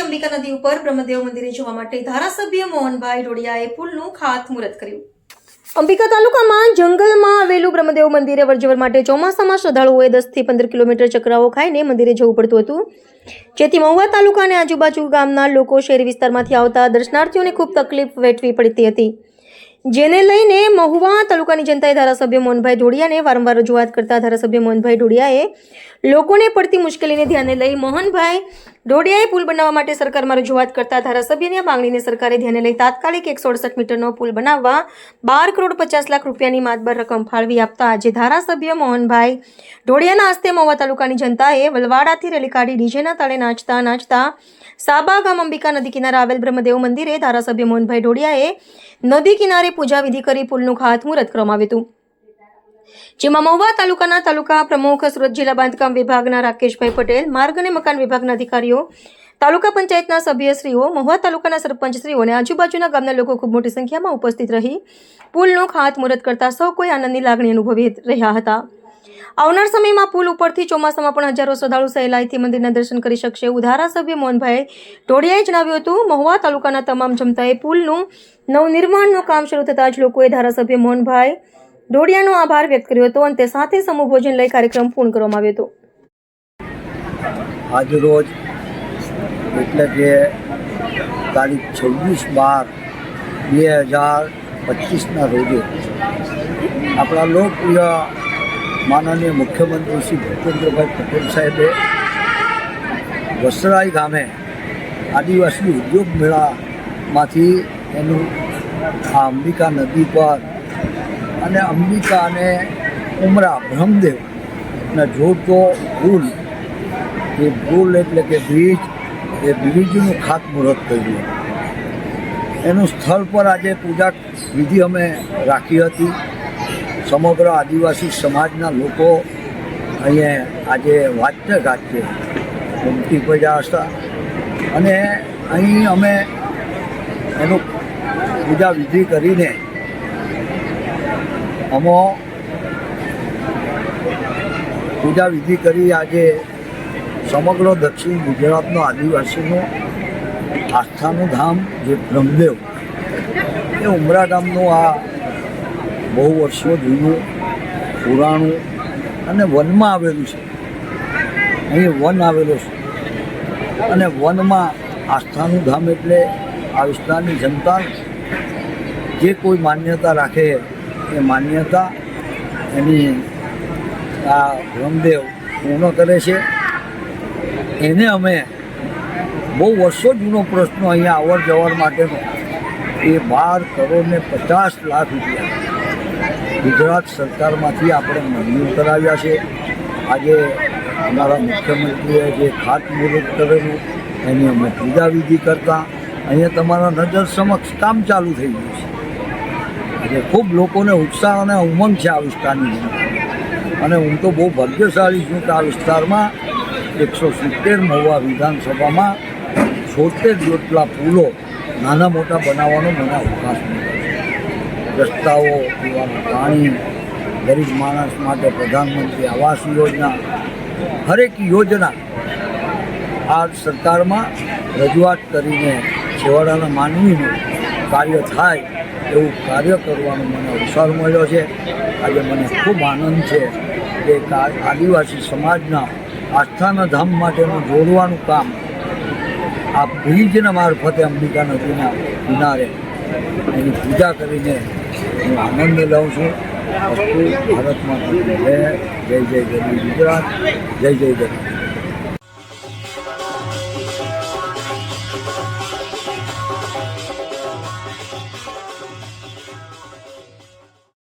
અંબિકા નદી ઉપર બ્રહ્મદેવ મંદિરે જવા માટે ધારાસભ્ય મોહનભાઈ ડોડિયાએ પુલનું ખાતમુહૂર્ત કર્યું। અંબિકા તાલુકામાં જંગલમાં આવેલું બ્રહ્મદેવ મંદિરે અવરજવર માટે ચોમાસામાં શ્રદ્ધાળુઓએ 10 થી 15 કિલોમીટર ચક્રાઓ ખાઈને મંદિરે જવું પડતું હતું, જેથી મહુવા તાલુકા અને આજુબાજુ ગામના લોકો શહેરી વિસ્તારમાંથી આવતા દર્શનાર્થીઓને ખૂબ તકલીફ વેઠવી પડતી હતી, જેને લઈને મહુવા તાલુકાની જનતાએ ધારાસભ્ય મોહનભાઈ ડોડિયાને વારંવાર રજૂઆત કરતા ધારાસભ્ય મોહનભાઈ ડોડિયાએ લોકોને પડતી મુશ્કેલીને ધ્યાને લઈ મોહનભાઈ ડોડિયાએ પુલ બનાવવા માટે સરકારમાં રજૂઆત કરતા ધારાસભ્યની આ માંગણીને સરકારે ધ્યાને લઈ તાત્કાલિક 168 મીટરનો પુલ બનાવવા 12 કરોડ 50 લાખ રૂપિયાની માતબર રકમ ફાળવી આપતા આજે ધારાસભ્ય મોહનભાઈ ડોડિયાના હસ્તે મહુવા તાલુકાની જનતાએ વલવાડાથી રેલી કાઢી ડીજેના તાળે નાચતા સાબા ગામ અંબિકા નદી કિનારે આવેલ બ્રહ્મદેવ મંદિરે ધારાસભ્ય મોહનભાઈ ડોડિયાએ નદી કિનારે પૂજા વિધિ કરી પુલનું ખાતમુહૂર્ત કરવામાં આવ્યું હતું, જેમાં મહુવા તાલુકાના તાલુકા પ્રમુખ, સુરત જિલ્લા બાંધકામ વિભાગના રાકેશભાઈ પટેલ, માર્ગ અને મકાન વિભાગના અધિકારીઓ, તાલુકા પંચાયતના સભ્યશ્રીઓ, મહુવા તાલુકાના સરપંચશ્રીઓ અને આજુબાજુના ગામના લોકો ખૂબ મોટી સંખ્યામાં ઉપસ્થિત રહી પુલનું ખાતમુહૂર્ત કરતા સૌ કોઈ આનંદની લાગણી અનુભવી રહ્યા હતા। આવનાર સમયમાં પુલ ઉપરથી ચોમાસામાં પણ હજારો શ્રદ્ધાળુ સહેલાઈથી મંદિરના દર્શન કરી શકશે એવું ધારાસભ્ય મોહનભાઈ ડોડિયાએ જણાવ્યું હતું। મહુવા તાલુકાના તમામ જનતાએ પુલનું નવનિર્માણનું કામ શરૂ થતાં જ લોકોએ ધારાસભ્ય મોહનભાઈ ડોડિયાનો આભાર વ્યક્ત કર્યો હતો અને તે સાથે સમૂહ ભોજન લઈ કાર્યક્રમ પૂર્ણ કરવામાં આવ્યો હતો। આજ રોજ એટલે કે તારીખ 26/12/2025ના રોજે આપણા લોકપ્રિય માનનીય મુખ્યમંત્રી શ્રી ભૂપેન્દ્રભાઈ પટેલ સાહેબે વસરાઈ ગામે આદિવાસી ઉદ્યોગ મેળામાંથી એનું આ અંબિકા નદી પર અને અંબિકા અને ઉમરા બ્રહ્મદેવને જોડતો પુલ, એ પુલ એટલે કે બ્રિજ, એ બ્રિજનું ખાતમુહૂર્ત કર્યું। એનું સ્થળ પર આજે પૂજા વિધિ અમે રાખી હતી। સમગ્ર આદિવાસી સમાજના લોકો અહીંયા આજે વાજતે ગાજતે ઉમટી પડ્યા હતા અને અહીં અમે એનું પૂજા વિધિ કરીને પૂજા વિધિ કરી આજે સમગ્ર દક્ષિણ ગુજરાતનો આદિવાસીનું આસ્થાનું ધામ જે બ્રહ્મદેવ, એ ઉમરા ગામનું આ બહુ વર્ષો જૂનું પુરાણું અને વનમાં આવેલું છે। અહીં વન આવેલું છે અને વનમાં આસ્થાનું ધામ એટલે આ વિસ્તારની જનતા જે કોઈ માન્યતા રાખે એ માન્યતા એની આ બ્રહ્મદેવ પૂર્ણ કરે છે। એને અમે બહુ વર્ષો જૂનો પ્રશ્ન અહીંયા અવર જવર માટેનો એ 12 કરોડ ને 50 લાખ રૂપિયા ગુજરાત સરકારમાંથી આપણે મંજૂર કરાવ્યા છે। આજે અમારા મુખ્યમંત્રીએ જે ખાતમુહૂર્ત કરેલું એની અમે પૂજા વિધિ કરતાં અહીંયા તમારા નજર સમક્ષ કામ ચાલુ થઈ ગયું છે। આજે ખૂબ લોકોને ઉત્સાહ અને ઉમંગ છે આ વિસ્તારની જનતા, અને હું તો બહુ ભાગ્યશાળી છું કે આ વિસ્તારમાં 170 મહુવા વિધાનસભામાં 76 જેટલા પુલો નાના મોટા બનાવવાનો મને અવકાશ મળ્યો છે। રસ્તાઓ, પીવાનું પાણી, ગરીબ માણસ માટે પ્રધાનમંત્રી આવાસ યોજના, હરેક યોજના આ સરકારમાં રજૂઆત કરીને છેવાડાના માનવીનું કાર્ય થાય એવું કાર્ય કરવાનો મને અવસર મળ્યો છે। આજે મને ખૂબ આનંદ છે કે આદિવાસી સમાજના આસ્થાના ધામ માટેનું જોડવાનું કામ આ બ્રિજના મારફતે અંબિકા નદીના કિનારે એની પૂજા કરીને હું આનંદ લઉં છું। ભારત માતા જય જય ગરીબ ગુજરાત, જય જય ગરીબ।